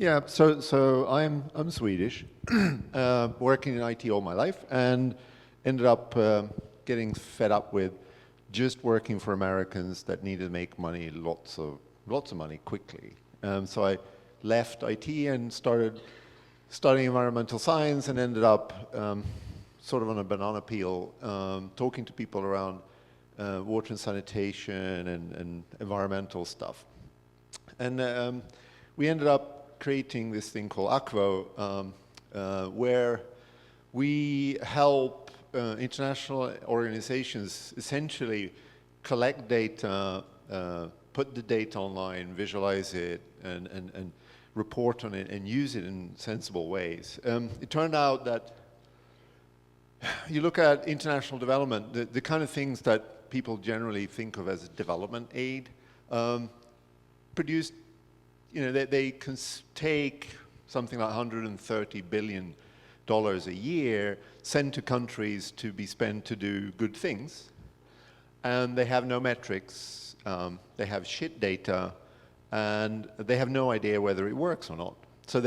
Yeah, so I'm Swedish, working in IT all my life, and ended up getting fed up with just working for Americans that needed to make money, lots of money quickly. So I left IT and started studying environmental science, and ended up sort of on a banana peel, talking to people around water and sanitation and environmental stuff. And we ended up creating this thing called Akvo, where we help international organizations essentially collect data, put the data online, visualize it, and report on it, and use it in sensible ways. It turned out that you look at international development, the kind of things that people generally think of as development aid, produced, they can take something like $130 billion a year, sent to countries to be spent to do good things, and they have no metrics, they have shit data, and they have no idea whether it works or not. So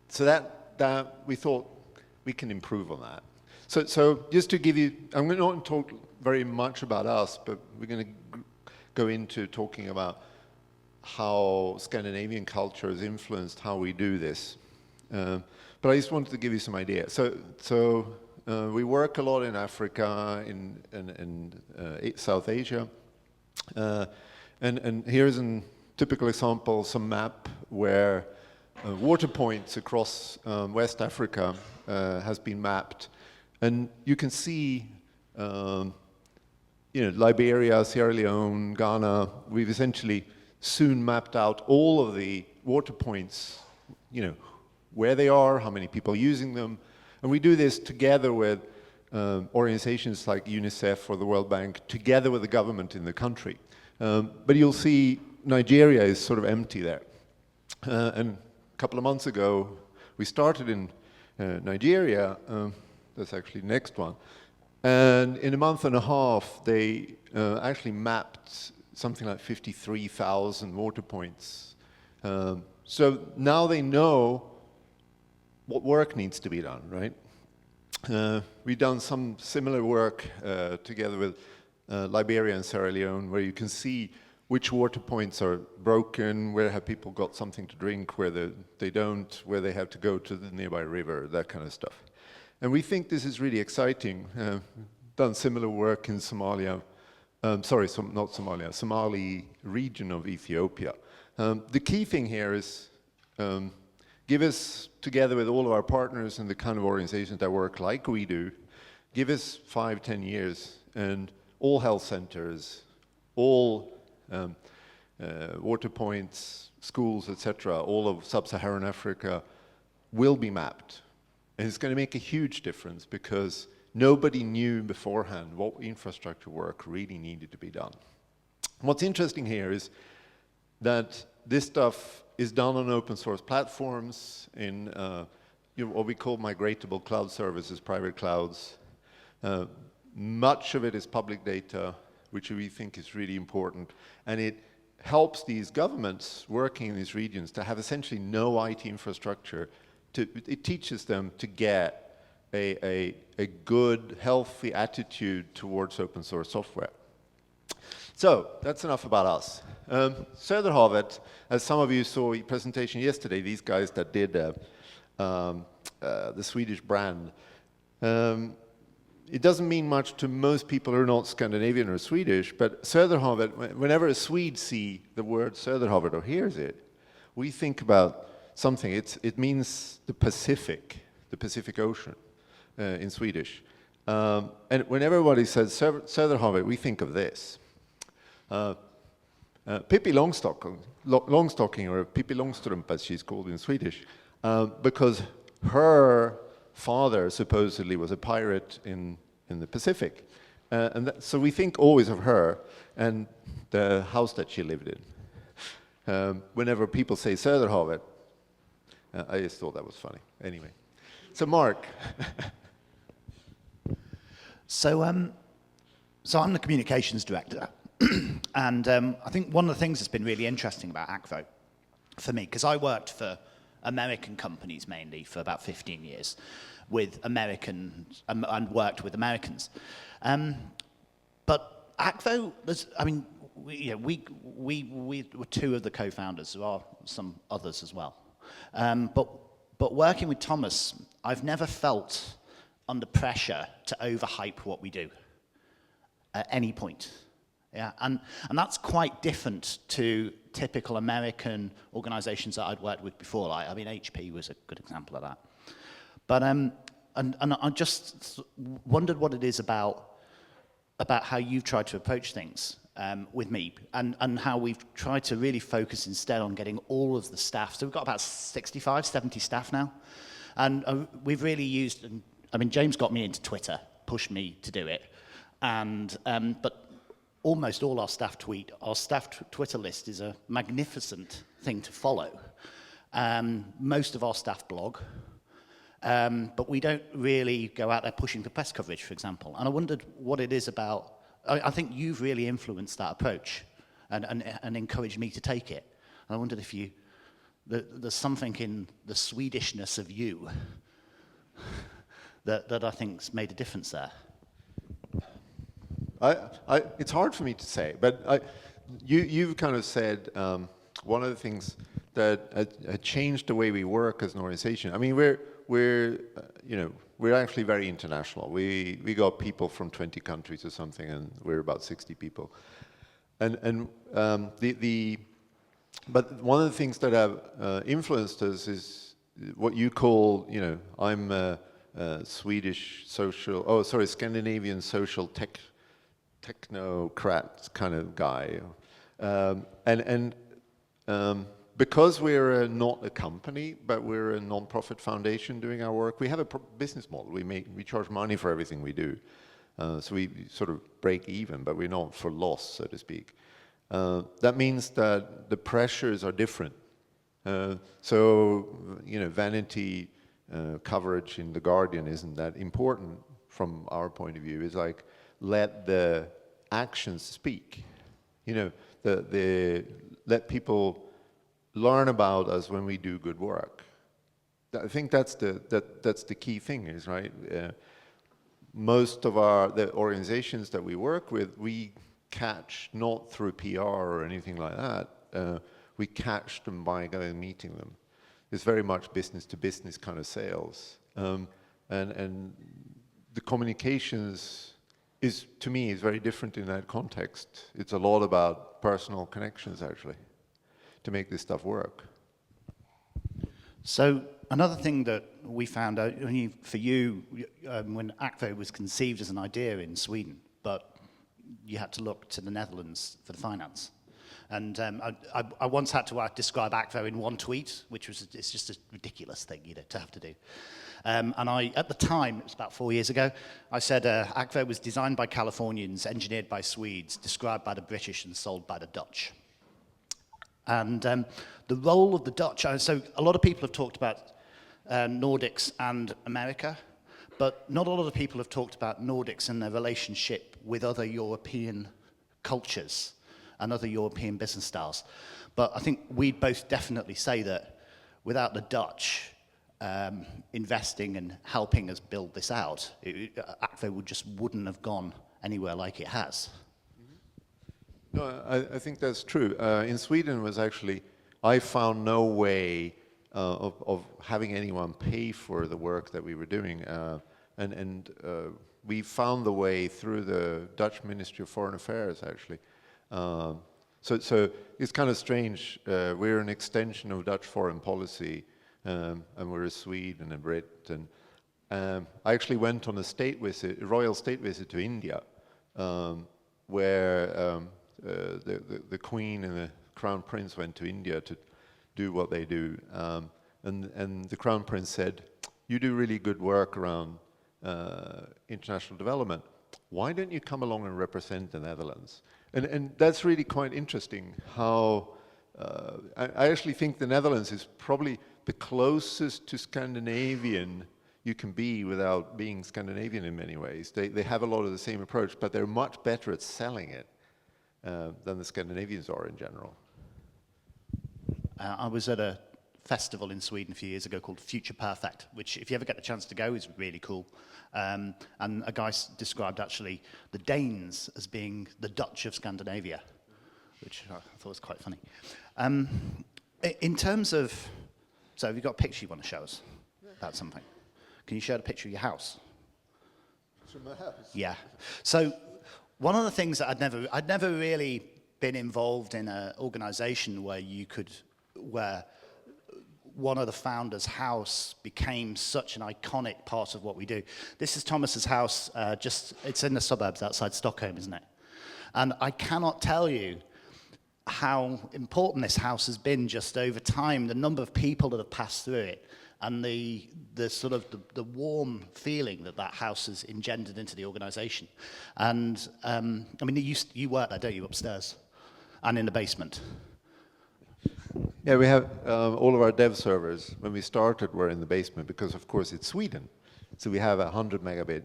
so that we thought we can improve on that. So just to give you, I'm not going to talk very much about us, but we're going to go into talking about how Scandinavian culture has influenced how we do this. But I just wanted to give you some ideas. So we work a lot in Africa, in South Asia, and here's a typical example, some map where water points across West Africa has been mapped, and you can see Liberia, Sierra Leone, Ghana. We've essentially soon mapped out all of the water points, where they are, how many people are using them. And we do this together with organizations like UNICEF or the World Bank, together with the government in the country. But you'll see Nigeria is sort of empty there. And a couple of months ago, we started in Nigeria. That's actually the next one. And in a month and a half, they actually mapped something like 53,000 water points. So now they know what work needs to be done, right? We've done some similar work together with Liberia and Sierra Leone, where you can see which water points are broken, where have people got something to drink, where they don't, where they have to go to the nearby river, that kind of stuff. And we think this is really exciting. Done similar work in Somalia. Not Somalia, Somali region of Ethiopia. The key thing here is give us, together with all of our partners and the kind of organizations that work like we do, give us 5-10 years, and all health centers, all water points, schools, etc., all of sub-Saharan Africa will be mapped. And it's going to make a huge difference, because nobody knew beforehand what infrastructure work really needed to be done. What's interesting here is that this stuff is done on open source platforms in what we call migratable cloud services, private clouds. Much of it is public data, which we think is really important, and it helps these governments working in these regions to have essentially no IT infrastructure. It teaches them to get a good, healthy attitude towards open source software. So that's enough about us. Söderhavet, as some of you saw a presentation yesterday, these guys that did the Swedish brand. It doesn't mean much to most people who are not Scandinavian or Swedish, but Söderhavet, whenever a Swede sees the word Söderhavet or hears it, we think about something. It means the Pacific Ocean in Swedish. And when everybody says Söderhavet, we think of this. Pippi Longstocking, or Pippi Långstrump as she's called in Swedish, because her father supposedly was a pirate in the Pacific. So we think always of her and the house that she lived in. Whenever people say Söderhavet, I just thought that was funny. Anyway, so Mark. So I'm the communications director, and I think one of the things that's been really interesting about Akvo for me, because I worked for American companies mainly for about 15 years with Americans and worked with Americans. But Akvo, we were two of the co-founders. There are some others as well. But working with Thomas, I've never felt under pressure to overhype what we do at any point. Yeah, and that's quite different to typical American organizations that I'd worked with before. Like, I mean, HP was a good example of that. But and I just wondered what it is about how you've tried to approach things with me, and how we've tried to really focus instead on getting all of the staff. So we've got about 65, 70 staff now, and we've really used. I mean, James got me into Twitter, pushed me to do it, and but almost all our staff Twitter list is a magnificent thing to follow. Most of our staff blog, but we don't really go out there pushing for press coverage, for example. And I wondered what it is about. I think you've really influenced that approach and encouraged me to take it. And I wondered if there's something in the Swedishness of you that I think's made a difference there. It's hard for me to say, but you've kind of said one of the things that had changed the way we work as an organization. I mean, we're actually very international. We got people from 20 countries or something, and we're about 60 people. But one of the things that have influenced us is what you call, I'm a Scandinavian social technocrat kind of guy, because we're not a company, but we're a non-profit foundation doing our work. We have a business model. We charge money for everything we do, so we sort of break even, but we're not for loss, so to speak. That means that the pressures are different. Vanity coverage in The Guardian isn't that important from our point of view. It's like, let the actions speak. Let people learn about us when we do good work. I think that's the key thing, is right. Most of the organizations that we work with, we catch not through PR or anything like that. We catch them by going and meeting them. It's very much business to business kind of sales, and the communications to me is very different in that context. It's a lot about personal connections, actually, to make this stuff work. So another thing that we found out for you, when Akvo was conceived as an idea in Sweden, but you had to look to the Netherlands for the finance. And I once had to describe Akvo in one tweet, it's just a ridiculous thing, to have to do. And at the time, it was about 4 years ago, I said Akvo was designed by Californians, engineered by Swedes, described by the British, and sold by the Dutch. And the role of the Dutch, so a lot of people have talked about Nordics and America, but not a lot of people have talked about Nordics and their relationship with other European cultures and other European business styles. But I think we'd both definitely say that without the Dutch investing and helping us build this out, Akvo wouldn't have gone anywhere like it has. No, I think that's true. In Sweden was actually, I found no way of having anyone pay for the work that we were doing. And we found the way through the Dutch Ministry of Foreign Affairs, actually. So it's kind of strange. We're an extension of Dutch foreign policy, and we're a Swede and a Brit. And I actually went on a royal state visit to India, where the Queen and the Crown Prince went to India to do what they do. And the Crown Prince said, "You do really good work around international development. Why don't you come along and represent the Netherlands?" And that's really quite interesting how I actually think the Netherlands is probably the closest to Scandinavian you can be without being Scandinavian in many ways. They have a lot of the same approach, but they're much better at selling it than the Scandinavians are in general. I was at a festival in Sweden a few years ago called Future Perfect, which, if you ever get the chance to go, is really cool. And a guy described actually the Danes as being the Dutch of Scandinavia, which I thought was quite funny. In terms of, so have you got a picture you want to show us about something? Can you show the picture of your house? From my house? Yeah. So one of the things that I'd never really been involved in an organization where one of the founders' house became such an iconic part of what we do. This is Thomas's house, it's in the suburbs outside Stockholm, isn't it? And I cannot tell you how important this house has been just over time, the number of people that have passed through it, and the sort of the warm feeling that house has engendered into the organization. And I mean, you work there, don't you, upstairs and in the basement? Yeah, we have all of our dev servers, when we started, were in the basement because, of course, it's Sweden. So we have a 100 megabit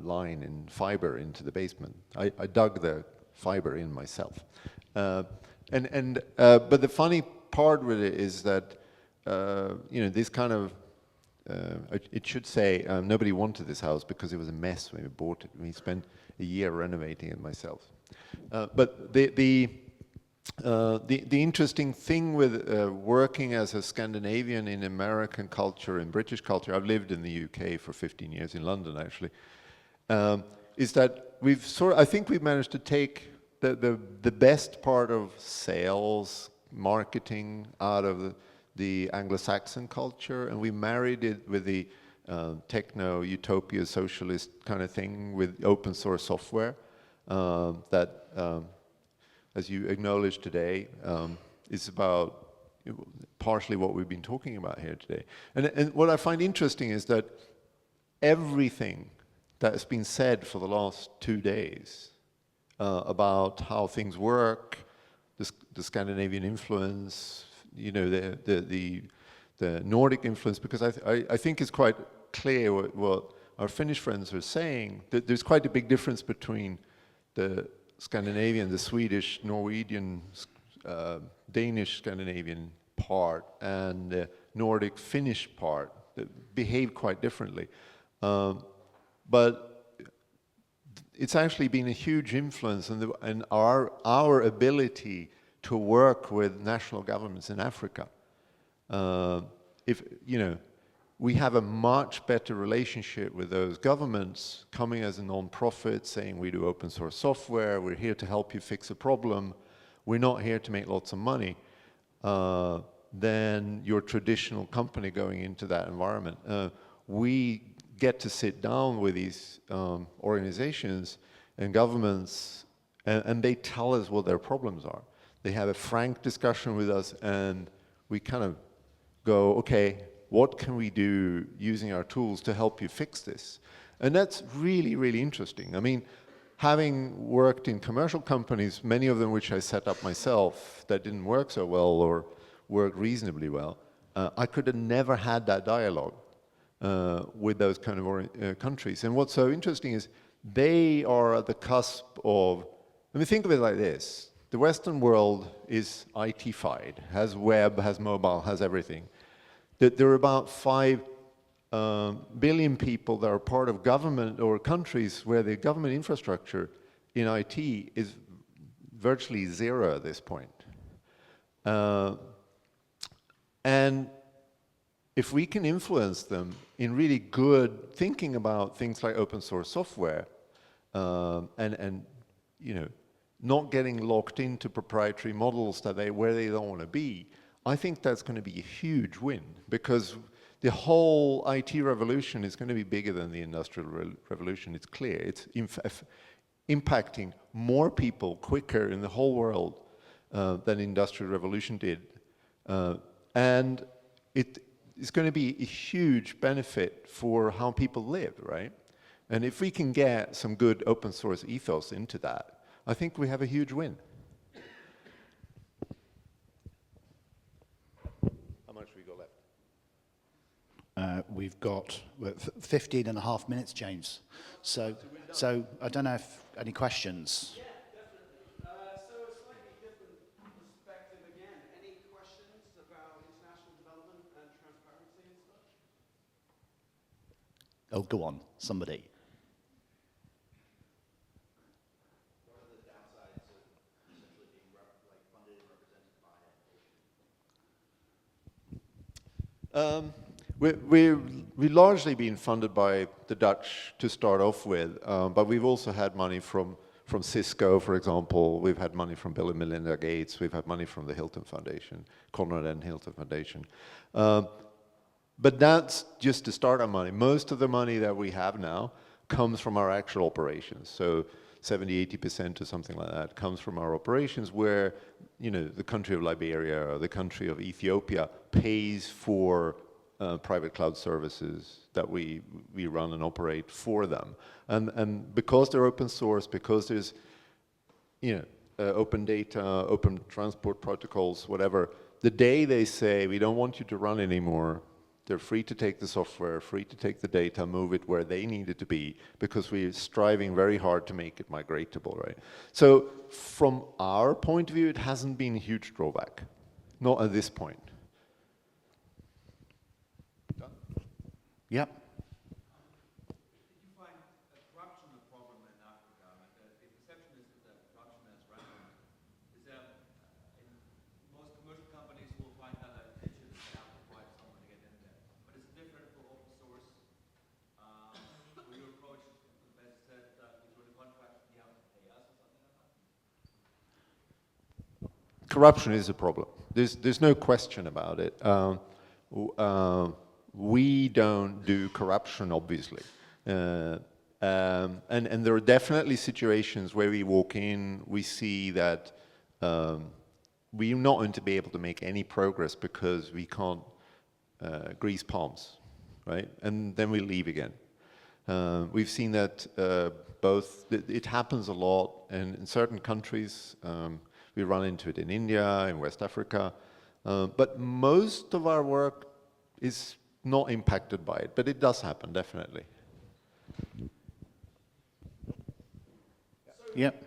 line in fiber into the basement. I dug the fiber in myself. But the funny part with it is that, this kind of, it should say, nobody wanted this house because it was a mess when we bought it. We spent a year renovating it myself. But the interesting thing with working as a Scandinavian in American culture and British culture, I've lived in the UK for 15 years, in London actually, is that I think we've managed to take the best part of sales, marketing out of the Anglo-Saxon culture, and we married it with the techno-utopia socialist kind of thing with open source software that as you acknowledged today, is about partially what we've been talking about here today. And what I find interesting is that everything that has been said for the last 2 days about how things work, the Scandinavian influence, the Nordic influence, because I think it's quite clear what our Finnish friends are saying, that there's quite a big difference between the Scandinavian, the Swedish, Norwegian, Danish Scandinavian part and the Nordic Finnish part that behave quite differently. But it's actually been a huge influence in our ability to work with national governments in Africa. We have a much better relationship with those governments coming as a non-profit, saying we do open source software, we're here to help you fix a problem, we're not here to make lots of money, than your traditional company going into that environment. We get to sit down with these organizations and governments, and they tell us what their problems are. They have a frank discussion with us, and we kind of go, okay, what can we do using our tools to help you fix this? And that's really, really interesting. I mean, having worked in commercial companies, many of them which I set up myself, that didn't work so well or worked reasonably well, I could have never had that dialogue with those kind of countries. And what's so interesting is they are at the cusp of, I mean, think of it like this. The Western world is IT-fied, has web, has mobile, has everything. There are about 5 billion people that are part of government or countries where the government infrastructure in IT is virtually zero at this point. And if we can influence them in really good thinking about things like open source software, and not getting locked into proprietary models where they don't want to be, I think that's going to be a huge win, because the whole IT revolution is going to be bigger than the industrial revolution. It's clear. It's impacting more people quicker in the whole world than the industrial revolution did. And it's going to be a huge benefit for how people live, right? And if we can get some good open source ethos into that, I think we have a huge win. How much we got left? We've got 15 and a half minutes, James. So I don't know if any questions. Yeah, definitely. So a slightly different perspective again. Any questions Oh, go on, somebody. We've largely been funded by the Dutch to start off with, but we've also had money from Cisco, for example. We've had money from Bill and Melinda Gates. We've had money from the Hilton Foundation, Konrad and Hilton Foundation. But that's just the startup money. Most of the money that we have now comes from our actual operations. So 70, 80% or something like that comes from our operations where, you know, the country of Liberia or the country of Ethiopia pays for private cloud services that we run and operate for them. And because they're open source, because there's, you know, open data, open transport protocols, whatever, the day they say, we don't want you to run anymore, they're free to take the software, free to take the data, move it where they need it to be, because we're striving very hard to make it migratable, right? So from our point of view, it hasn't been a huge drawback, not at this point. Yep. Did you find corruption a problem in Africa? The perception is that corruption is rampant. Is there, most commercial companies will find other niches that have to find someone to get in there. But it's different for open source. For your approach, the best said that we do the contract, you have to pay us or something like that? Corruption is a problem. There's no question about it. We don't do corruption, obviously. And there are definitely situations where we walk in, we see that we're not going to be able to make any progress because we can't grease palms, right? And then we leave again. We've seen that it happens a lot, and in certain countries, we run into it in India, in West Africa, but most of our work is not impacted by it, but it does happen, definitely. Yep.